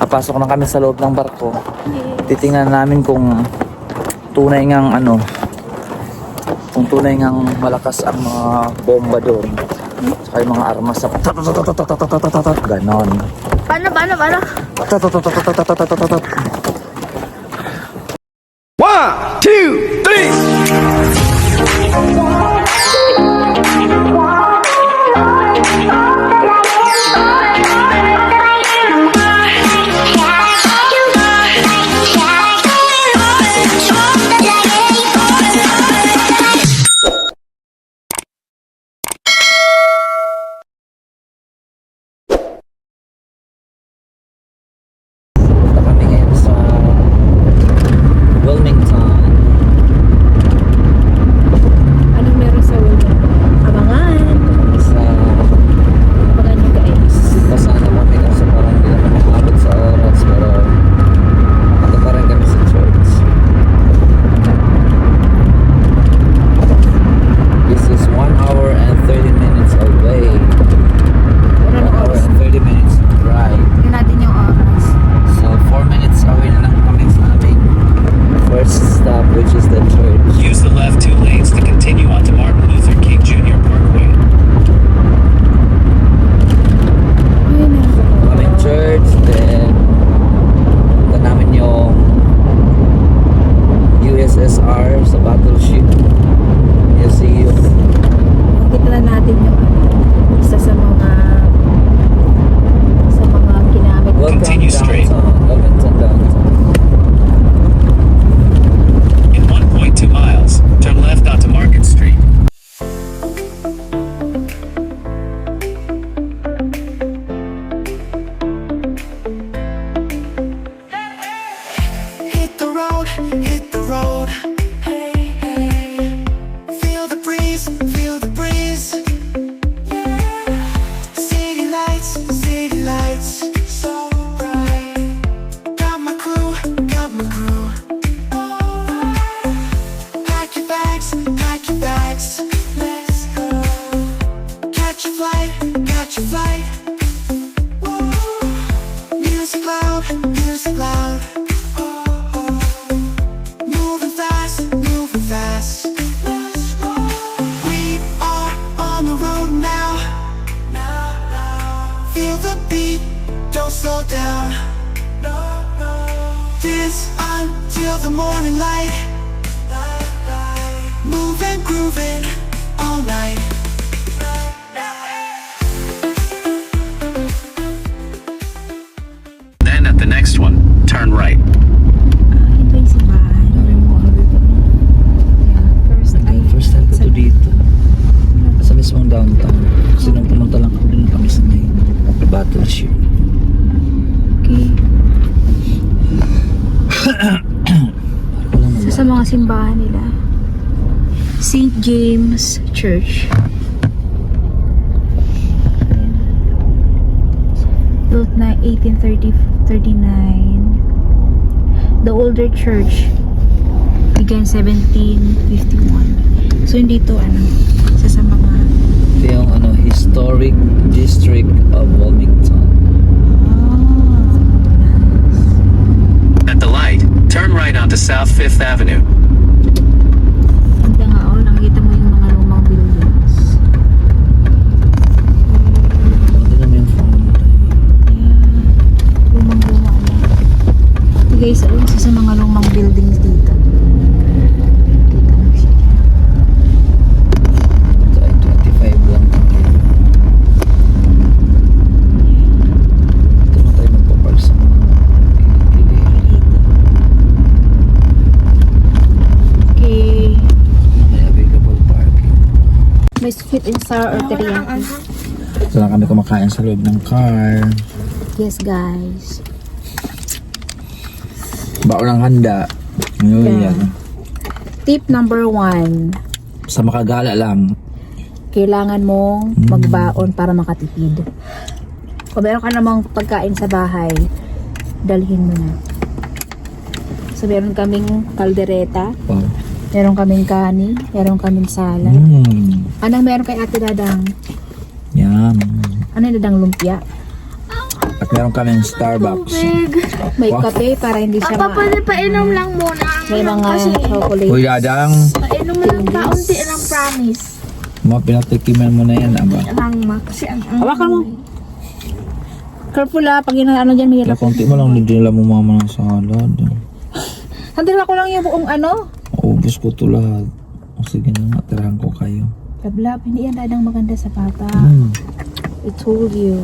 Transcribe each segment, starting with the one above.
Nakapasok na kami sa loob ng barko. Titingnan namin kung tunay ngang kung tunay ngang malakas ang mga bomba doon. Saka yung mga armas sa ganon. Paano? One, two, three. Punta kami ngayon sa Wilmington. Anong meron sa Wilmington? Abangan. Sa Abangan nyo guys. basa na kami kasi parang hindi naman makaabot sa oras, pero ito pa rin kami sa church. This is 1 hour and 30 minutes away. 1 hour and 30 minutes drive. Tingnan natin yung oras. So 4 minutes away na lang kami sa aming first stop, which is the church. Use the left 2 lanes to continue onto Martin Luther King Jr. Parkway. Ayun na. Kaming church, then punta namin yung USSR sa battleship museum. Makikita natin yung isa sa mga ginamit. Welcome Continue straight. downtown, Wilmington downtown. In 1.2 miles, turn left onto Market Street. Hit the road, hit the road. Hey, hey. Feel the breeze, feel the breeze. City lights, so bright. Got my crew, got my crew. Pack your bags, let's go. Catch a flight, catch a flight. Woo. Music loud, music loud. Moving fast, moving fast. Let's go. We are on the road now. Feel the beat, don't slow down. Dance until the morning light. Moving, grooving all night. Then at the next one, turn right. Ayun ba yung simbahan? Daming mga ano dito. First time ko to dito. Sa mismong downtown. Kasi nung pumunta lang kami, dun kami sa may battleship. Okay. Walang Isa sa mga simbahan nila. St. James Church. Built na 1839. The older church began 1751. So hindi to isa sa mga Ito yung historic district of Wilmington. At the light, turn right onto South 5th Avenue. Ganda nga nakikita mo yung mga lumang buildings. Tingnan mo yung phone. Lumang-luma na. Ito guys, isa sa mga lumang buildings dito. Kita mo siya. Ito ay 25 lang. Ito na tayo magpapark sa mga gilid. Okay. May available parking. May sweet and sour or teriyaki. Ito lang kami kumakain sa loob ng car. Yes guys. Baon ng handa. Yun Yeah. yan. Tip number 1. Sa makagala lang. Kailangan mong magbaon para makatipid. Kung meron ka namang pagkain sa bahay, dalhin mo na. So meron kaming kaldereta, Wow. meron kaming kani, meron kaming salad. Anong meron kay Ate Dadang? Yan. Ano yung Dadang lumpia? At meron kaming Starbucks. May kape para hindi siya Papa, pwede painom lang muna. may mga chocolate. Uy, Dadang, Painom lang kaunti lang, promise. mga pinatikiman mo na yan, aba. Lang, ma. Kasi ang Hawakan mo. Careful pag ano dyan, Kaya mahirap. konti mo lang, hindi nila mo mama ng salad. Sandala ko lang yung buong ano. Ubus ko to lahat. O sige na nga, tirahan ko kayo. Lablab, hindi yan dadang maganda sa bata. I told you.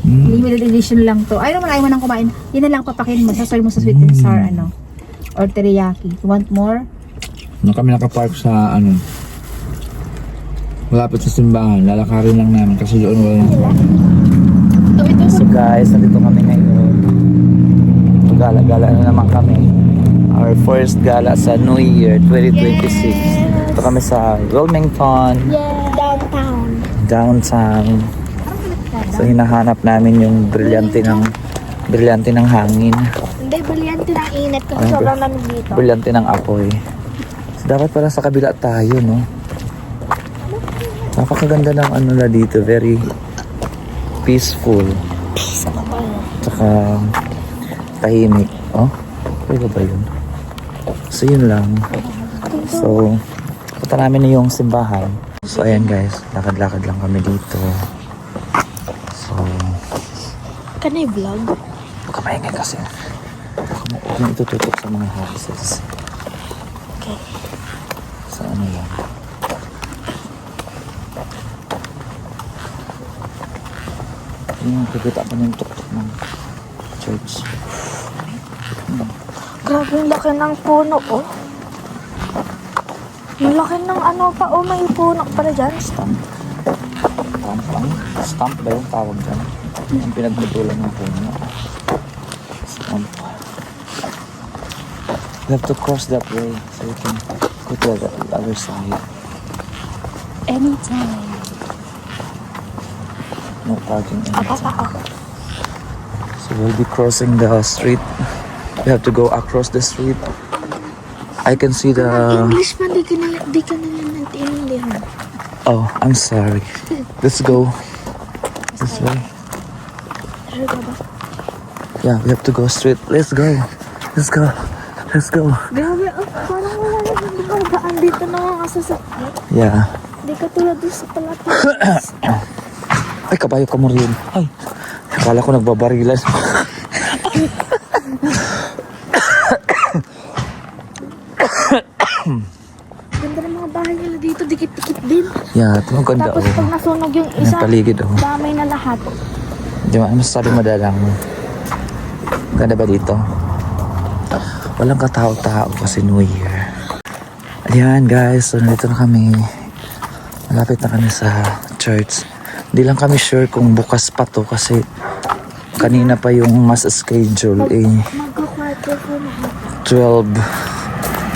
Limited edition lang to. Ayaw naman, ayaw mo nang kumain. Yan na lang papakin mo. Sasoy mo sa sweet and sour, ano. Or teriyaki. You want more? Nung kami nakapark sa malapit sa simbahan, lalakarin lang namin kasi doon wala. So guys, nandito kami ngayon. Gala-gala na naman kami. Our first gala sa New Year 2026. Ito kami sa Wilmington, downtown. So hinahanap namin yung brilyante ng hangin. Hindi, brilyante ng init kasi sobrang lamig dito. Brilyante ng apoy. So, dapat pala sa kabila tayo, no? Napakaganda ng ano na dito. Very peaceful. Tsaka tahimik. Oh, pwede ba yun? So, yun lang. So, punta namin yung simbahan. So, ayan guys. Lakad-lakad lang kami dito. So, Can I vlog? huwag ka maingay kasi. Huwag mo itututok sa mga houses. Okay. Sa ano lang. Yung kikita ko na yung tuktok ng church. Grabe, yung laki ng puno, oh. Yung laki ng ano pa, oh, may puno pala dyan. Stamp. Stamp ba yung tawag dyan? Ang pinagmutulan ng puno. Stamp. We have to cross that way so we can go to the other side. Anytime. No parking anytime. So we'll be crossing the street. We have to go across the street. I can see the... English man, di ka na yan naintindihan. Oh, I'm sorry. Let's go. This way. Sure ka ba? Yeah, we have to go straight. Let's go. Let's go. Let's go. Grabe, oh, parang wala na hindi ka daan dito na mga sasakyan. Yeah. Di ka tulad doon sa Palapinas. Ay, kabayo ka mo rin. Ay, akala ko nagbabarilan. Ganda ng mga bahay nila dito, dikit-dikit din. Yeah, ito maganda. Tapos pag nasunog yung Yung isa, paligid, oh. damay na lahat. Di ba, ano sabi mo dalang? Ganda ba dito? Walang katao-tao kasi New Year. Ayan guys, so nandito na kami. Malapit na kami sa church. Hindi lang kami sure kung bukas pa to kasi kanina pa yung mas schedule Magkakwarto ko na. 12.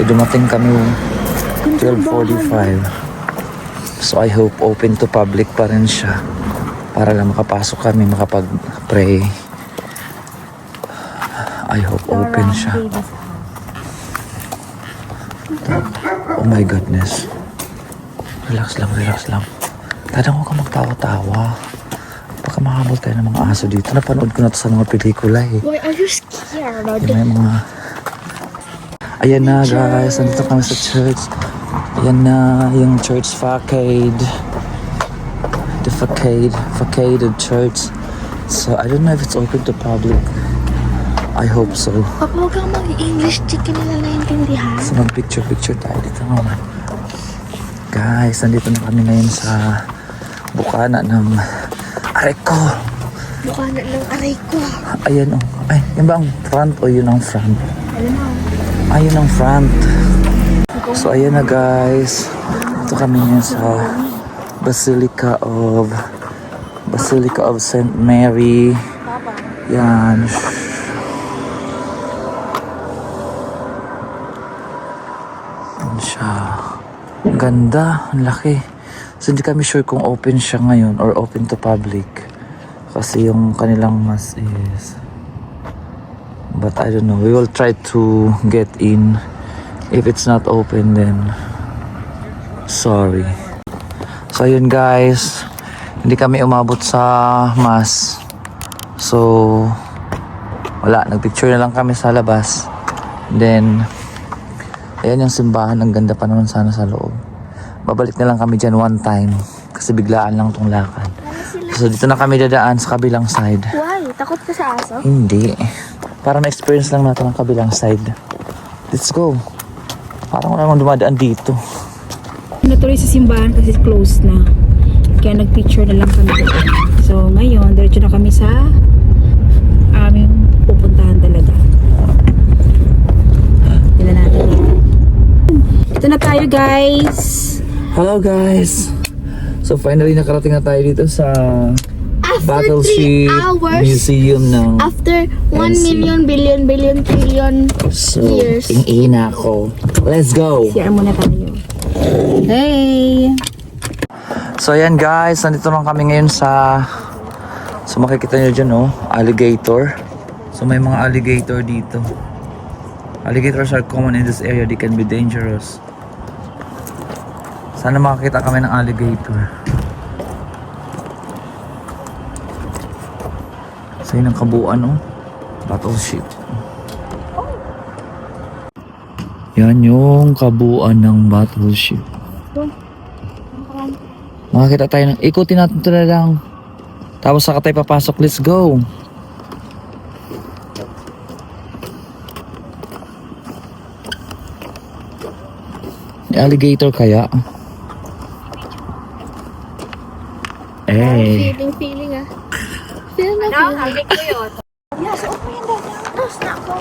Dumating kami 12:45. So I hope open to public pa rin siya para lang makapasok kami makapag-pray. I hope open siya. Oh my goodness. Relax lang. Tadang ko ka magtawa-tawa. Baka mahabol tayo ng mga aso dito. Napanood ko na to sa mga pelikula eh. Why are you scared? Yung may mga... Ayan na guys, nandito kami sa church. Ayan na yung church facade. The facaded church. So I don't know if it's open to public. I hope so. Papa, huwag kang mag-English, chicken nila naintindihan. So mag-picture tayo dito naman. Guys, nandito na kami ngayon sa bukana ng Areco. Bukana ng aray ko. Ayan oh. Ay, yun ba ang front o yun ang front? Alam mo. Ayun ang front. So ayan na guys. Ito kami ngayon sa Basilica of St. Mary. Yan. Yan siya. Ang ganda. Ang laki. So hindi kami sure kung open siya ngayon or open to public. Kasi yung kanilang mass is... But I don't know. We will try to get in. If it's not open, then sorry. So yun guys, Hindi kami umabot sa mass. So, wala. Nagpicture na lang kami sa labas. Then, ayan yung simbahan. Ang ganda pa naman sana sa loob. Babalik na lang kami dyan one time. Kasi biglaan lang tong lakad. So, dito na kami dadaan sa kabilang side. Why? Takot ka sa aso? Hindi. Para ma-experience lang natin ang kabilang side. Let's go. Parang wala akong dumadaan dito. Natuloy sa simbahan kasi closed na. Kaya nagpicture na lang kami doon. So ngayon, diretso na kami sa aming pupuntahan talaga. Tignan natin. Ito na tayo guys. Hello guys! So finally nakarating na tayo dito sa After 3 Battleship hours, Museum ng after 1 NC. million, billion, trillion So, years. ing-ina ako. Let's go! CR muna tayo. Hey! So ayan guys, nandito lang kami ngayon sa so makikita nyo dyan oh, alligator. So may mga alligator dito. Alligators are common in this area, they can be dangerous. Sana makakita kami ng alligator. So yun ang kabuuan oh, battleship. Yan yung kabuuan ng battleship. Makakita tayo ng ikutin natin ito na lang. Tapos saka tayo papasok. Let's go. May alligator kaya? Eh. Feeling ah. Feeling na feeling. Yes, open yan doon. Tapos na ako.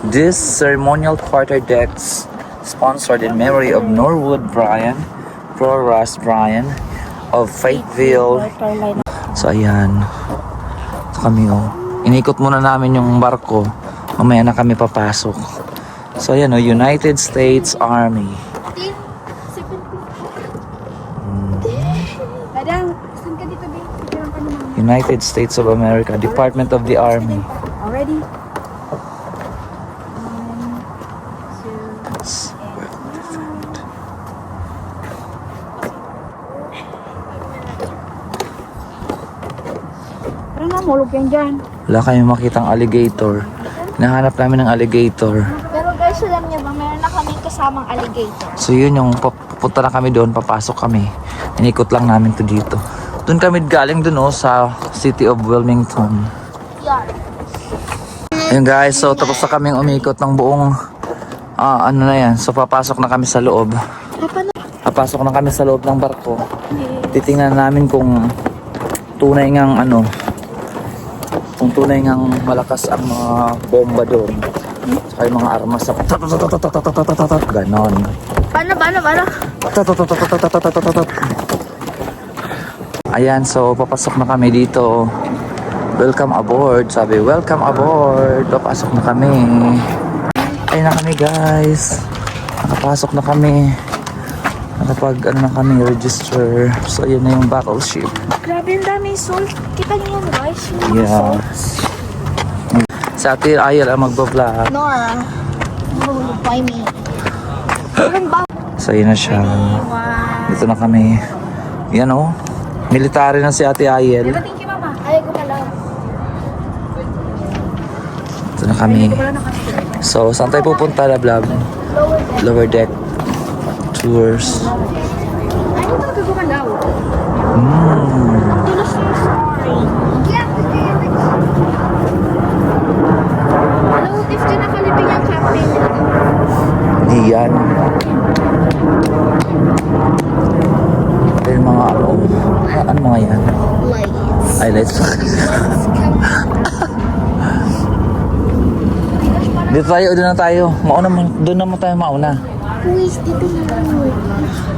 This ceremonial quarter decks sponsored in memory of Norwood Bryan, Ross Bryan of Fayetteville. So ayan. Ito kami oh. Inikot muna namin yung barko. Mamaya na kami papasok. So ayan oh, United States Army. Madam, saan ka dito, babe? Picturean ka naman. United States of America, Department of the Army. Already? Parang namulog yan dyan. Wala kami makitang alligator. Hinahanap namin ng alligator. Pero guys, alam niyo ba, meron na kaming kasamang alligator. So yun yung pupunta na kami doon, papasok kami. Inikot lang namin to dito. Doon kami galing doon oh, sa city of Wilmington. Yan. Ayun guys, so tapos na kaming umikot ng buong ano na yan. So papasok na kami sa loob. Papasok na kami sa loob ng barko. Titingnan namin kung tunay ngang ano, kung tunay ngang malakas ang mga bomba doon. Saka yung mga armas sa ganon. Paano? Ayan, so papasok na kami dito. Welcome aboard. Sabi, welcome aboard. Papasok na kami. Ayun na kami guys. Nakapasok na kami. Na kami, register. So ayan na yung battleship. Grabe, ang daming salt. Kita niyo yan, guys? Yung mga Yeah. salts. Sa Ate Ayel ang magbablog. Nora. Oh, why me? Meron ba? So ayan na siya. Wow. Dito na kami. Yan oh. Military na si Ate Ayel. Thank you, mama. Ay, gumalaw. Dito na kami. So saan tayo pupunta na vlog? Lower deck tours. Ay, ito ka gumalaw. Mm. Tulos yung story. Alam mo, if dyan nakalipin yung captain nito. Hindi yan. Ito yung mga ano mga yan? Lights. Highlights. Dito tayo, doon na tayo. Doon naman tayo mauna. Please, dito na lang.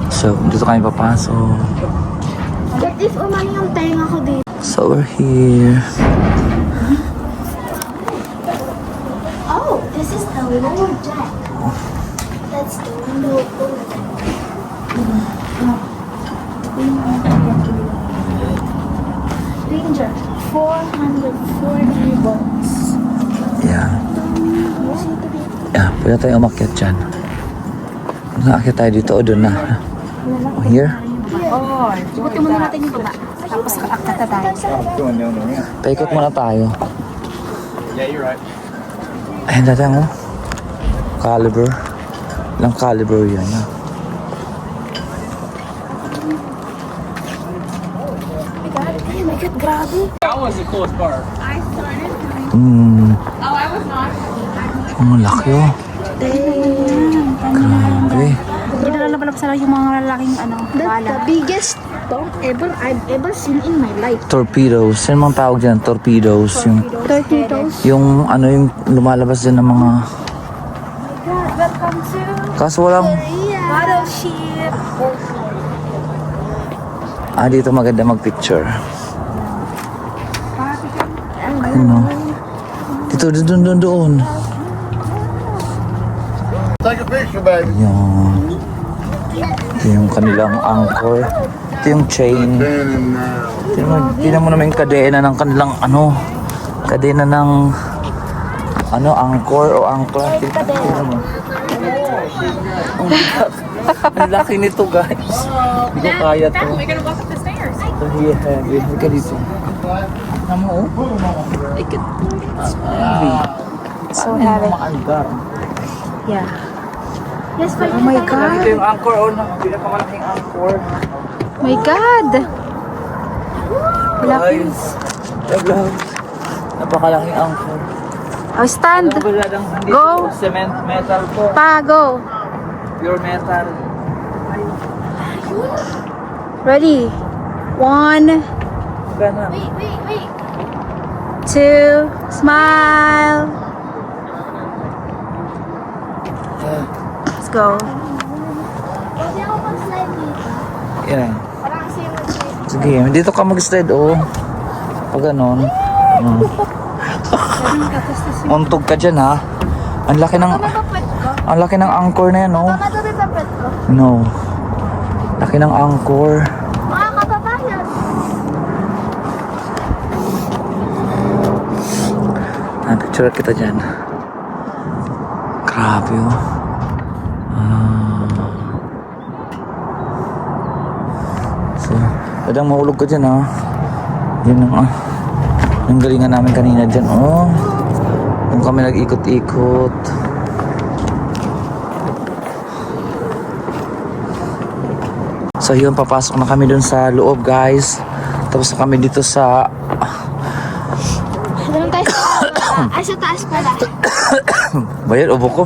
So, dito kami papasok. But if umali yung tenga ko dito. So, we're here. Oh, this is the lower deck. That's the window. Danger. 440 volts. Yeah. Yeah, pwede tayo umakyat dyan. Nakakit tayo dito o doon na. Here? Ikutin muna natin yung baba. Tapos kakakata tayo. Paikot muna tayo. Yeah, you're right. Ayun dadang oh. Caliber. Ilang caliber yan ah. Oh my God, grabe. That was the coolest part. Ang laki oh. Grabe. Hindi na lalabas lang yung mga lalaking bala. The biggest bomb I've ever seen in my life. Torpedoes. Yan mga tawag dyan. Torpedoes. Torpedoes. Yung yung lumalabas dyan ng mga... Welcome to Kaso walang... Battleship. dito maganda mag-picture. Ano? Dito, doon. Take a picture, baby. Yan. Ito yung kanilang anchor. Ito yung chain. Tingnan mo naman yung kadena ng kanilang kadena ng anchor o angkla. Tingnan mo. Ang laki nito, guys. Hindi ko kaya to. Ito here, heavy. Look at dito. Tingnan mo, oh. Look at heavy. So heavy. Maandar. Yeah. Yes, but Oh my God. Ito yung anchor, pinakamalaking anchor. My God. Guys, napakalaking anchor. Oh, stand. Go. Cement, metal to. Pa, go. Pure metal. Ready. 1, Gana. 2, smile. Let's go. Pwede ako mag-slide dito. Yan. Parang kasi mag-slide. Sige, dito ka mag-slide, oh. Pag ganon. Untog ka dyan, ha? Ang laki ng... Ang laki ng anchor na yan, oh. Mama, ito rin ang pet ko. No. Laki ng anchor. Mga kababayan. Picture kita dyan. Grabe, oh. So, padang mahulog ka dyan, ha? Yun ang ang galingan namin kanina dyan, oh. Kung kami nag-ikot-ikot. So yun, papasok na kami dun sa loob, guys. Tapos na kami dito sa... Doon tayo sa baba. Ay, sa taas pala. Bayan, ubo ko.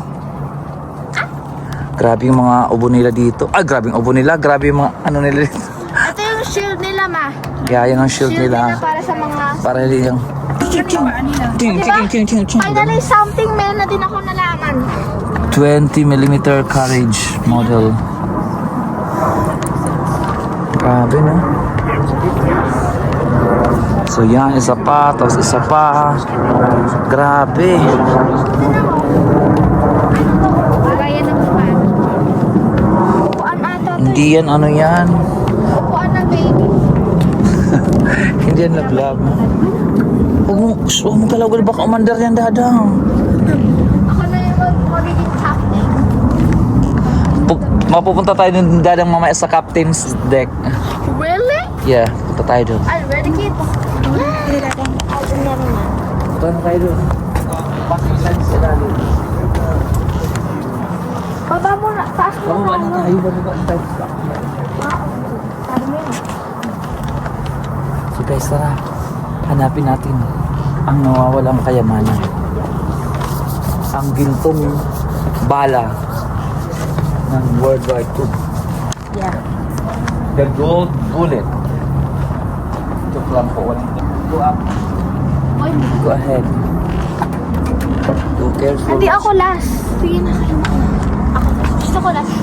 Grabe yung mga ubo nila dito. Grabe yung ubo nila. Grabe yung mga nila dito. Ito yung shield nila, ma. Kaya yan ang shield nila. para sa mga... Para yung... Finally, something meron na din ako nalaman. 20mm carriage model. Grabe, no? So yan, isa pa, tapos isa pa. Grabe. Kagaya ng upuan. Upuan ata to. Hindi yan, ano yan. Upuan ng baby. Hindi yan love. Huwag mo galaw, baka umandar yan, dadang. Ako na yung magiging captain. Mapupunta tayo ng dadang mamaya sa captain's deck. Really? Yeah, punta tayo doon. I'll ready kid. Hindi natin. I'll never mind. Punta na tayo doon. Passing signs sa dali. Baba mo na. Taas mo Baba na tayo, baba na tayo. Sabi mo yun. So guys, tara. Hanapin natin ang nawawalang kayamanan. Ang gintong bala ng World War II. Yeah. The gold bullet. Joke lang po. Go up. Go ahead. Go careful. Hindi ako last. Sige na kayo na. Ako last. Gusto ko last.